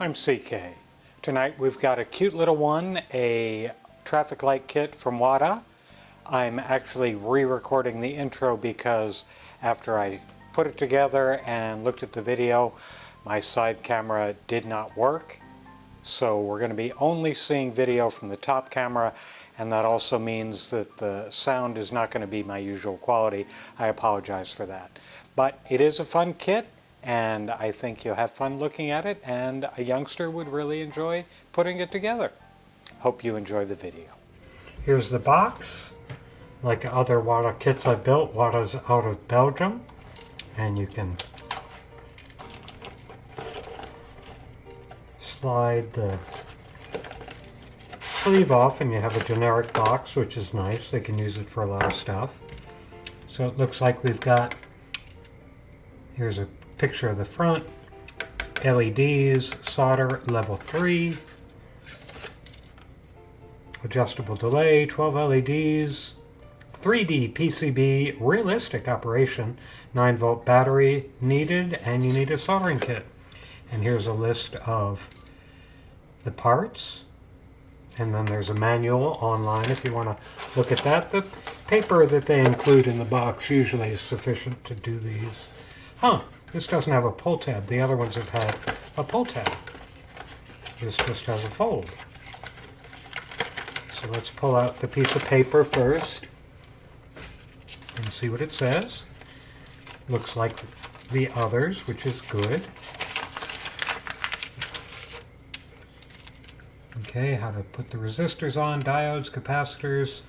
I'm CK. Tonight we've got a cute little one, a traffic light kit from Whadda. I'm actually re-recording the intro because after I put it together and looked at the video, my side camera did not work. So we're going to be only seeing video from the top camera, and that also means that the sound is not going to be my usual quality. I apologize for that. But it is a fun kit, and I think you'll have fun looking at it, and a youngster would really enjoy putting it together. Hope you enjoy the video. Here's the box. Like other Whadda kits I've built, Whadda's out of Belgium, and you can slide the sleeve off and you have a generic box, which is nice. They can use it for a lot of stuff. So it looks like we've got, here's a picture of the front, LEDs, solder level 3, adjustable delay, 12 LEDs, 3D PCB, realistic operation, 9-volt battery needed, and you need a soldering kit. And here's a list of the parts, and then there's a manual online if you want to look at that. The paper that they include in the box usually is sufficient to do these. This doesn't have a pull tab. The other ones have had a pull tab. This just has a fold. So let's pull out the piece of paper first and see what it says. Looks like the others, which is good. Okay, how to put the resistors on, diodes, capacitors,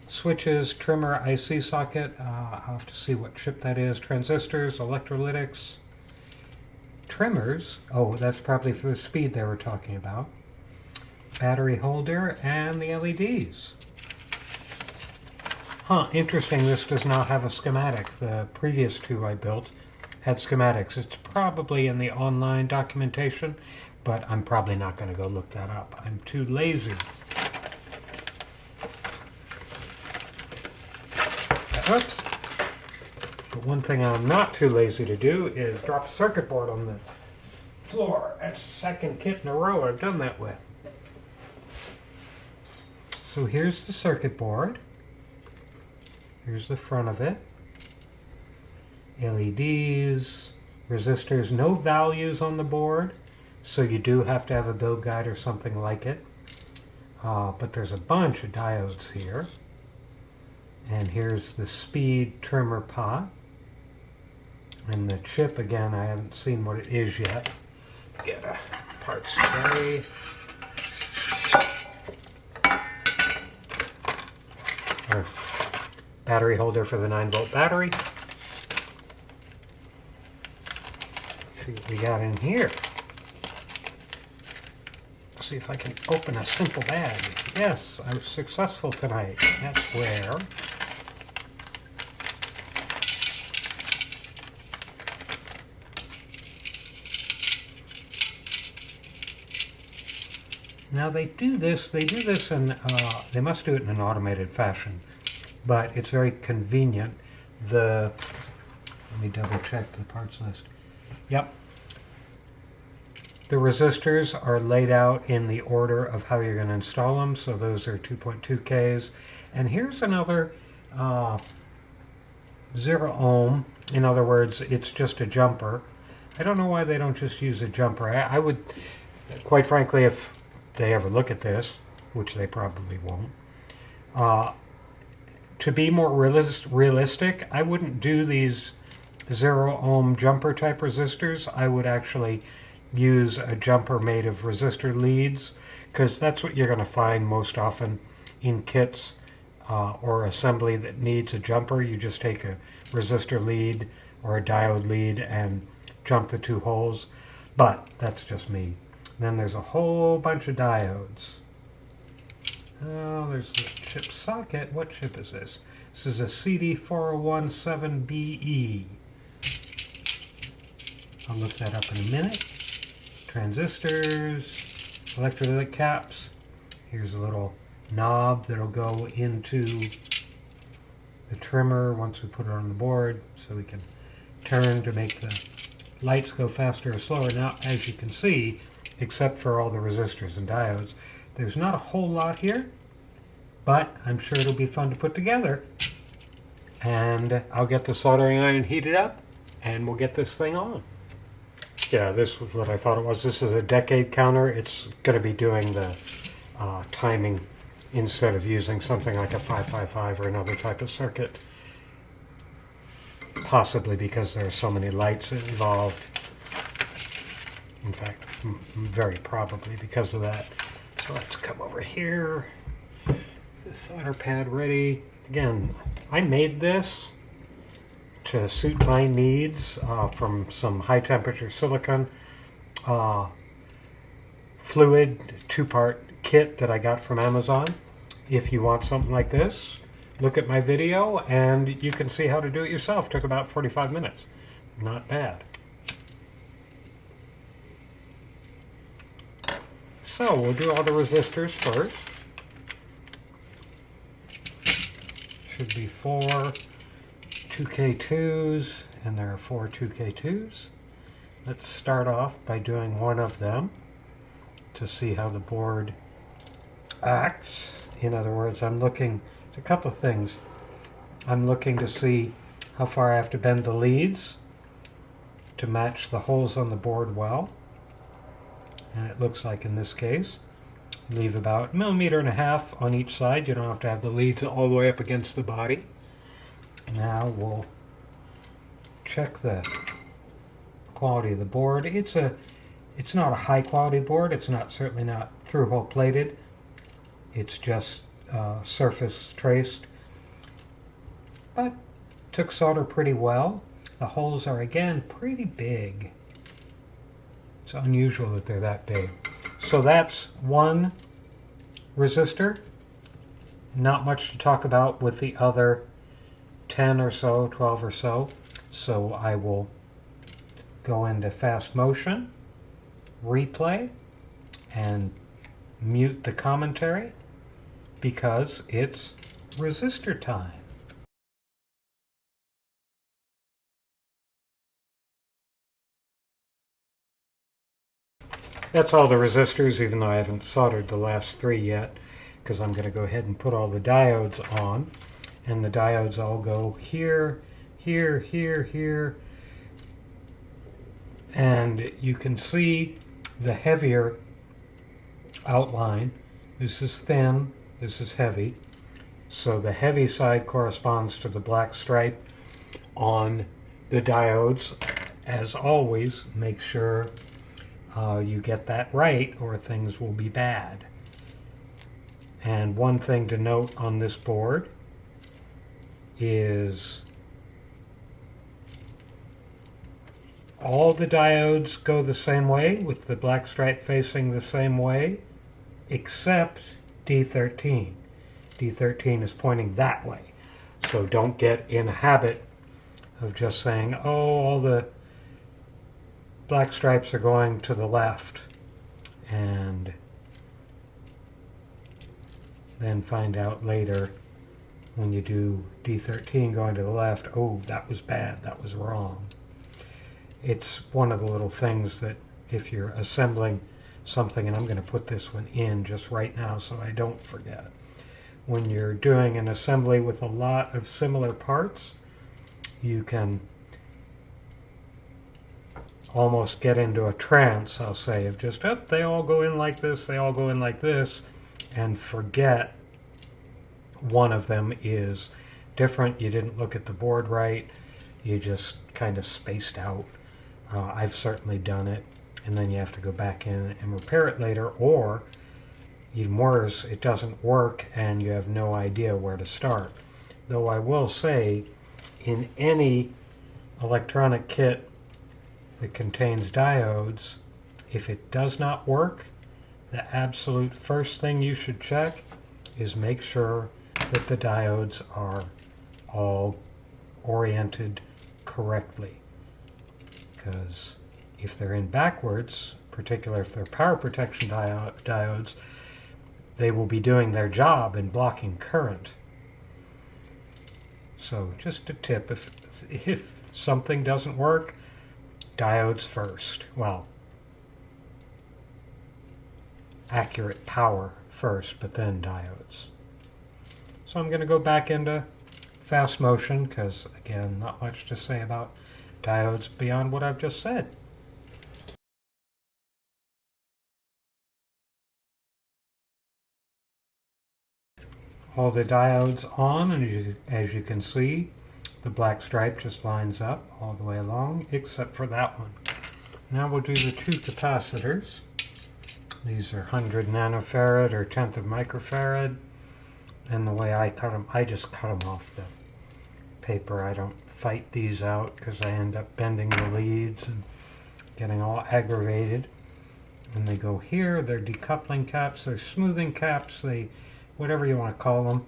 switches, trimmer, IC socket. I'll have to see what chip that is. Transistors, electrolytics, trimmers. Oh, that's probably for the speed they were talking about. Battery holder, and the LEDs. Interesting, this does not have a schematic. The previous two I built had schematics. It's probably in the online documentation, but I'm probably not going to go look that up. I'm too lazy. Oops. But one thing I'm not too lazy to do is drop a circuit board on the floor. That's the second kit in a row I've done that with. So here's the circuit board. Here's the front of it. LEDs, resistors, no values on the board, so you do have to have a build guide or something like it. But there's a bunch of diodes here. And here's the speed trimmer pot. And the chip, again, I haven't seen what it is yet. Get a parts tray. Or battery holder for the 9-volt battery. Let's see what we got in here. Let's see if I can open a simple bag. Yes, I was successful tonight. That's where. Now they do this in, they must do it in an automated fashion, but it's very convenient. Let me double check the parts list. Yep. The resistors are laid out in the order of how you're going to install them, so those are 2.2Ks. And here's another 0 ohm. In other words, it's just a jumper. I don't know why they don't just use a jumper. I would, quite frankly, if they ever look at this, which they probably won't, to be more realistic, I wouldn't do these 0 ohm jumper type resistors. I would actually use a jumper made of resistor leads, because that's what you're going to find most often in kits or assembly that needs a jumper. You just take a resistor lead or a diode lead and jump the two holes, but that's just me. Then there's a whole bunch of diodes. Oh, there's the chip socket. What chip is this? This is a CD4017BE. I'll look that up in a minute. Transistors, electrolytic caps. Here's a little knob that'll go into the trimmer once we put it on the board, so we can turn to make the lights go faster or slower. Now, as you can see, except for all the resistors and diodes, there's not a whole lot here, but I'm sure it'll be fun to put together. And I'll get the soldering iron heated up, and we'll get this thing on. Yeah, this was what I thought it was. This is a decade counter. It's going to be doing the timing instead of using something like a 555 or another type of circuit. Possibly because there are so many lights involved. In fact, very probably because of that. So let's come over here. The solder pad ready. Again, I made this to suit my needs from some high temperature silicon fluid 2-part kit that I got from Amazon. If you want something like this, look at my video and you can see how to do it yourself. Took about 45 minutes. Not bad. So we'll do all the resistors first. Should be 4 2K2s, and there are 4 2K2s. Let's start off by doing one of them to see how the board acts. In other words, I'm looking at a couple of things. I'm looking to see how far I have to bend the leads to match the holes on the board well. And it looks like in this case, leave about 1.5 millimeters on each side. You don't have to have the leads all the way up against the body. Now we'll check the quality of the board. It's not a high quality board. It's certainly not through-hole plated. It's just surface traced. But took solder pretty well. The holes are again pretty big. It's unusual that they're that big. So that's one resistor. Not much to talk about with the other 10 or so, 12 or so. So I will go into fast motion, replay, and mute the commentary because it's resistor time. That's all the resistors, even though I haven't soldered the last 3 yet, because I'm going to go ahead and put all the diodes on. And the diodes all go here, here, here, here. And you can see the heavier outline. This is thin, this is heavy. So the heavy side corresponds to the black stripe on the diodes. As always, make sure you get that right or things will be bad. And one thing to note on this board is all the diodes go the same way with the black stripe facing the same way except D13. D13 is pointing that way. So don't get in a habit of just saying, oh, all the black stripes are going to the left, and then find out later when you do D13 going to the left, oh, that was bad, that was wrong. It's one of the little things that if you're assembling something, and I'm going to put this one in just right now so I don't forget. When you're doing an assembly with a lot of similar parts, you can almost get into a trance, I'll say, of just, oh, they all go in like this, they all go in like this, and forget one of them is different. You didn't look at the board right, you just kind of spaced out. I've certainly done it, and then you have to go back in and repair it later, or even worse, it doesn't work and you have no idea where to start. Though I will say, in any electronic kit that contains diodes, if it does not work, the absolute first thing you should check is make sure that the diodes are all oriented correctly. Because if they're in backwards, particularly if they're power protection diodes, they will be doing their job in blocking current. So just a tip, if something doesn't work, diodes first. Well, accurate power first, but then diodes. So I'm going to go back into fast motion because, again, not much to say about diodes beyond what I've just said. All the diodes on, and as you can see, the black stripe just lines up all the way along, except for that one. Now we'll do the two capacitors. These are 100 nanofarad or 1/10 of microfarad. And the way I cut them, I just cut them off the paper. I don't fight these out because I end up bending the leads and getting all aggravated. And they go here. They're decoupling caps. They're smoothing caps. They, whatever you want to call them,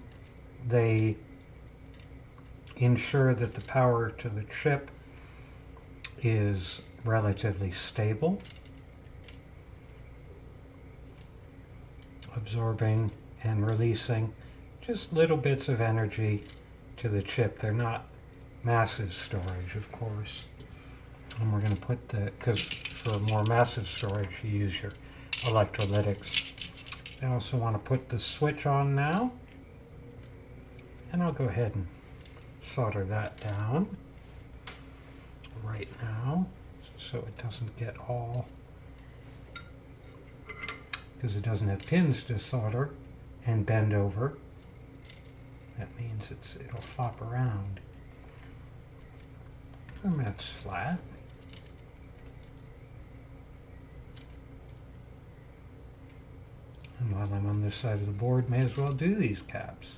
they ensure that the power to the chip is relatively stable, absorbing and releasing just little bits of energy to the chip. They're not massive storage, of course. And we're going to put the, because for more massive storage you use your electrolytics. I also want to put the switch on now, and I'll go ahead and solder that down right now so it doesn't get all, because it doesn't have pins to solder and bend over. That means it'll flop around. And that's flat. And while I'm on this side of the board, may as well do these caps.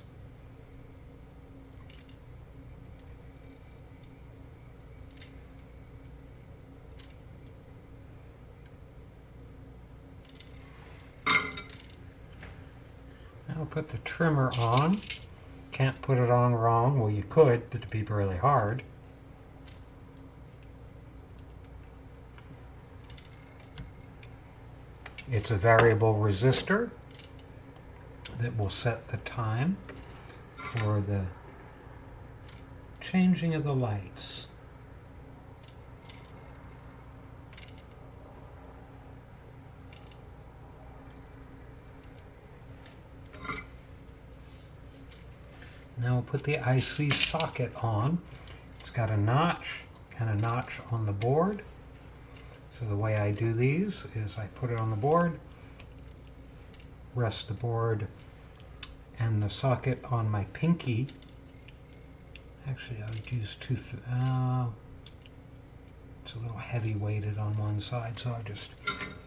Now I'll put the trimmer on. Can't put it on wrong. Well, you could, but it'd be really hard. It's a variable resistor that will set the time for the changing of the lights. Now we'll put the IC socket on. It's got a notch and a notch on the board. So the way I do these is I put it on the board, rest the board and the socket on my pinky. Actually, I would use two, it's a little heavy weighted on one side, so I just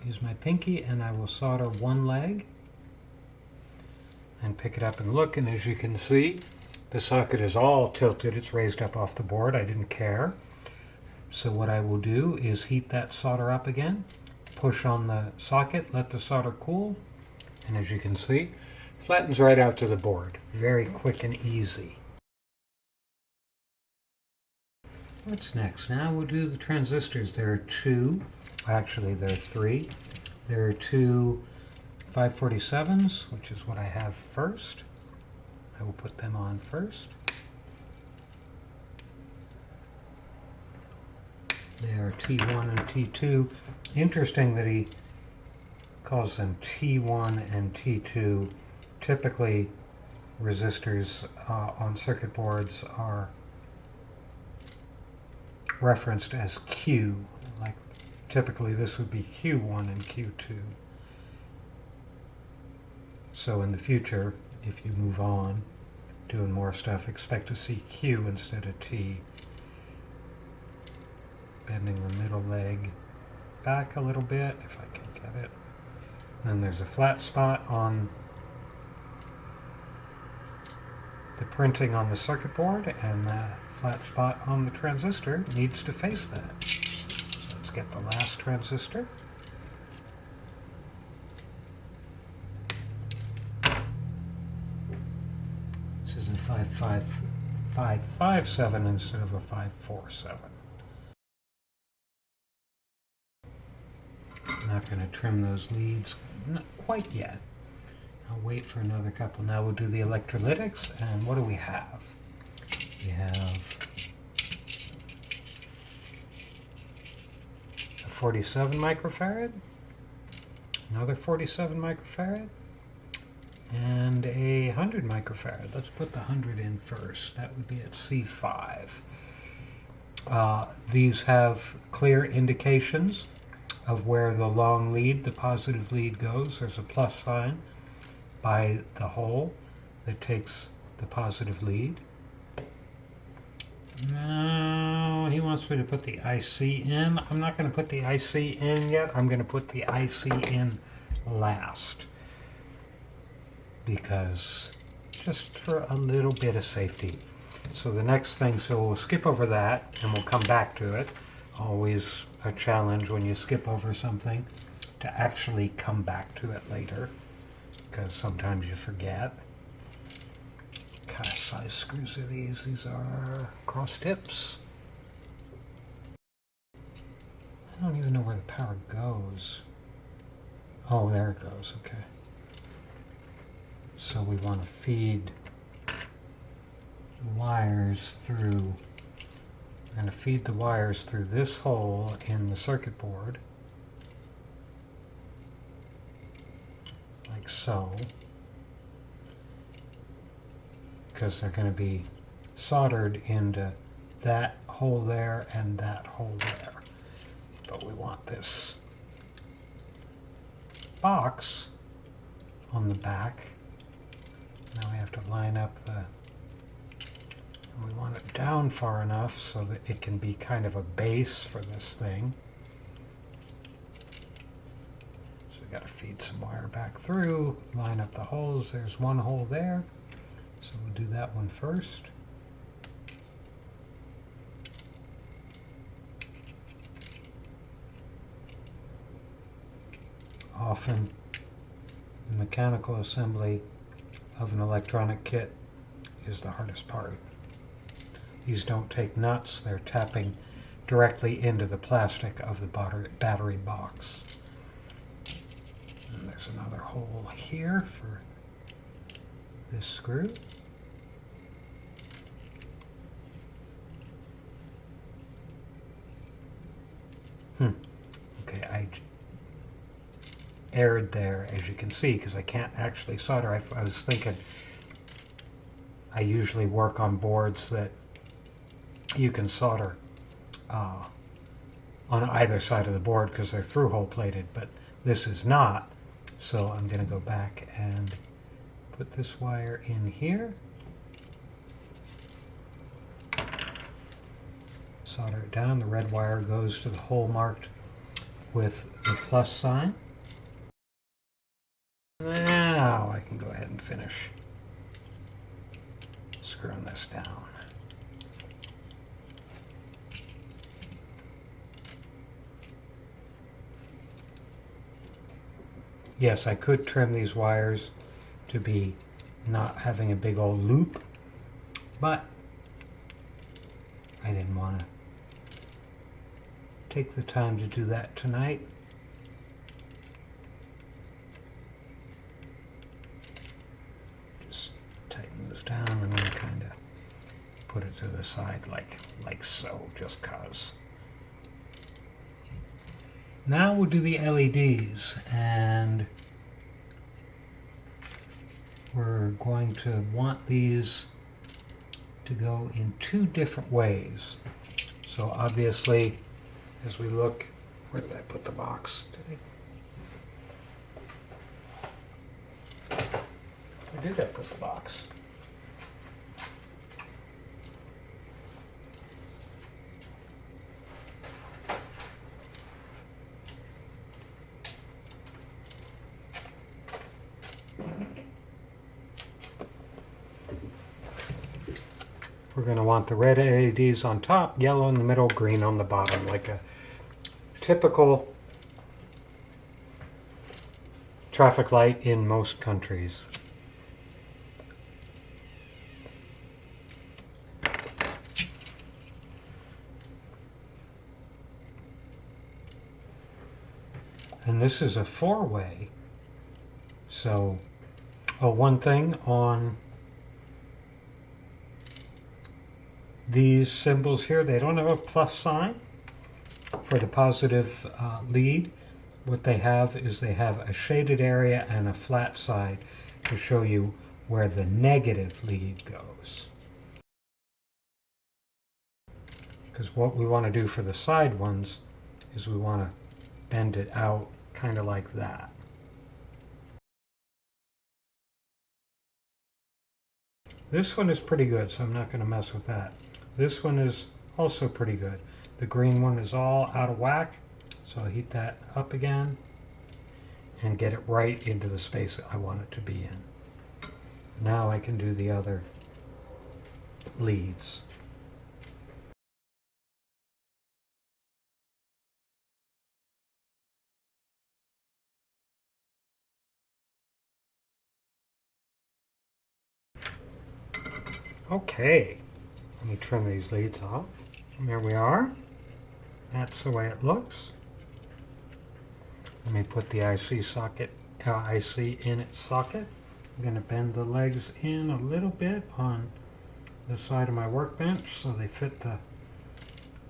use my pinky and I will solder one leg and pick it up and look, and as you can see, the socket is all tilted. It's raised up off the board. I didn't care. So what I will do is heat that solder up again, push on the socket, let the solder cool, and as you can see, flattens right out to the board. Very quick and easy. What's next? Now we'll do the transistors. There are two, actually there are three. There are two 547s, which is what I have first. I will put them on first. They are T1 and T2. Interesting that he calls them T1 and T2. Typically, resistors on circuit boards are referenced as Q. Like typically this would be Q1 and Q2. So in the future, if you move on, doing more stuff, expect to see Q instead of T. Bending the middle leg back a little bit, if I can get it. Then there's a flat spot on the printing on the circuit board, and that flat spot on the transistor needs to face that. So let's get the last transistor. This is a 557 instead of a 547. I'm not going to trim those leads, not quite yet. I'll wait for another couple. Now we'll do the electrolytics, and what do we have? We have 47 microfarad, another 47 microfarad, and a 100 microfarad. Let's put the 100 in first. That would be at C5. These have clear indications of where the long lead, the positive lead, goes. There's a plus sign by the hole that takes the positive lead. No, he wants me to put the IC in. I'm not going to put the IC in yet. I'm going to put the IC in last, because just for a little bit of safety. So the next thing, so we'll skip over that and we'll come back to it. Always a challenge when you skip over something to actually come back to it later, because sometimes you forget. What kind of size screws are these? These are cross tips. I don't even know where the power goes. Oh, there it goes. Okay. So we want to feed the wires through. We're going to feed the wires through this hole in the circuit board, like so, because they're going to be soldered into that hole there and that hole there. But we want this box on the back. Now we have to line up the, we want it down far enough so that it can be kind of a base for this thing. So we got to feed some wire back through, line up the holes. There's one hole there, so we'll do that one first. Often the mechanical assembly of an electronic kit is the hardest part. These don't take nuts, they're tapping directly into the plastic of the battery box. And there's another hole here for this screw. Okay, I erred there, as you can see, because I can't actually solder. I was thinking I usually work on boards that you can solder on either side of the board because they're through-hole plated, but this is not. So I'm going to go back and put this wire in here, solder it down. The red wire goes to the hole marked with the plus sign. Now I can go ahead and finish screwing this down. Yes, I could trim these wires to be not having a big old loop, but I didn't want to take the time to do that tonight. Just tighten those down and then kind of put it to the side like so, just cause. Now we'll do the LEDs, and we're going to want these to go in two different ways. So obviously, as we look, where did I put the box? Where did I put the box? We're going to want the red LEDs on top, yellow in the middle, green on the bottom, like a typical traffic light in most countries. And this is a four-way. So, one thing on these symbols here, they don't have a plus sign. For the positive lead, what they have is they have a shaded area and a flat side to show you where the negative lead goes. Because what we want to do for the side ones is we want to bend it out kind of like that. This one is pretty good, so I'm not going to mess with that. This one is also pretty good. The green one is all out of whack, so I'll heat that up again and get it right into the space I want it to be in. Now I can do the other leads. Okay, let me trim these leads off. And there we are. That's the way it looks. Let me put the IC socket, IC in its socket. I'm going to bend the legs in a little bit on the side of my workbench so they fit the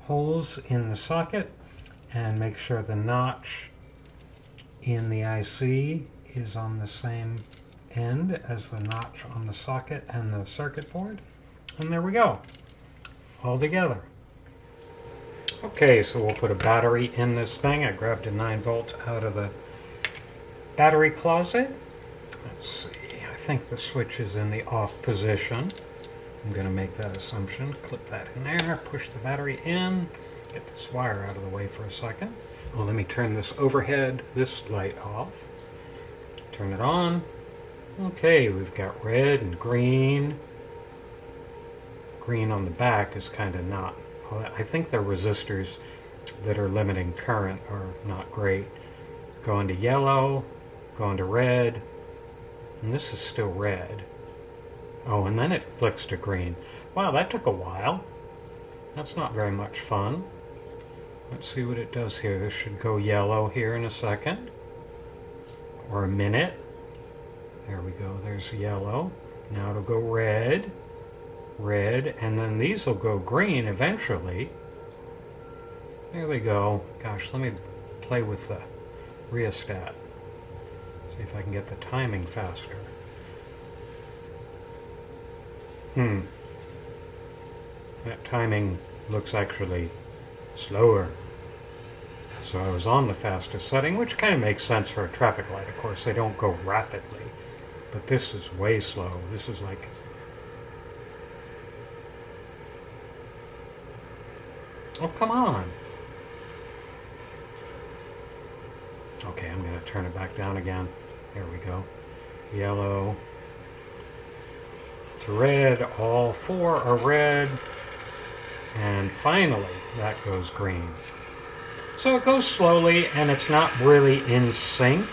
holes in the socket, and make sure the notch in the IC is on the same end as the notch on the socket and the circuit board. And there we go, all together. Okay, so we'll put a battery in this thing. I grabbed a 9 volt out of the battery closet. Let's see, I think the switch is in the off position. I'm going to make that assumption. Clip that in there, push the battery in, get this wire out of the way for a second. Well, let me turn this overhead, this light off. Turn it on. Okay, we've got red and green. Green on the back is kind of not. I think the resistors that are limiting current are not great. Going to yellow, going to red, and this is still red. Oh, and then it flicks to green. Wow, that took a while. That's not very much fun. Let's see what it does here. This should go yellow here in a second. Or a minute. There we go, there's yellow. Now it'll go red, red, and then these will go green eventually. There we go. Gosh, let me play with the rheostat. See if I can get the timing faster. That timing looks actually slower. So I was on the fastest setting, which kind of makes sense for a traffic light. Of course, they don't go rapidly. But this is way slow. This is like... Oh, come on. Okay, I'm going to turn it back down again. There we go. Yellow to red. All 4 are red. And finally, that goes green. So it goes slowly, and it's not really in sync.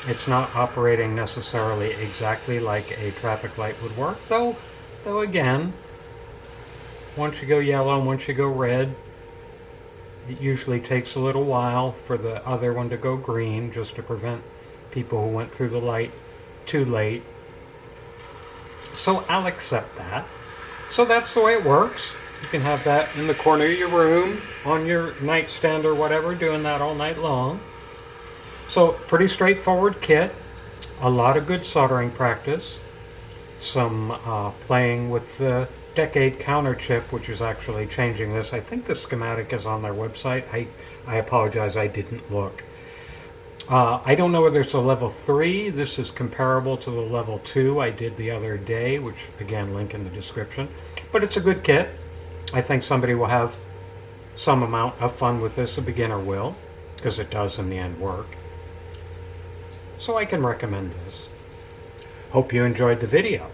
It's not operating necessarily exactly like a traffic light would work, though again, once you go yellow and once you go red, it usually takes a little while for the other one to go green, just to prevent people who went through the light too late. So I'll accept that. So that's the way it works. You can have that in the corner of your room, on your nightstand or whatever, doing that all night long. So, pretty straightforward kit. A lot of good soldering practice. Some playing with the decade counter chip, which is actually changing this. I think the schematic is on their website. I apologize, I didn't look. I don't know whether it's a level 3. This is comparable to the level 2 I did the other day, which, again, link in the description. But it's a good kit. I think somebody will have some amount of fun with this. A beginner will, because it does in the end work. So I can recommend this. Hope you enjoyed the video.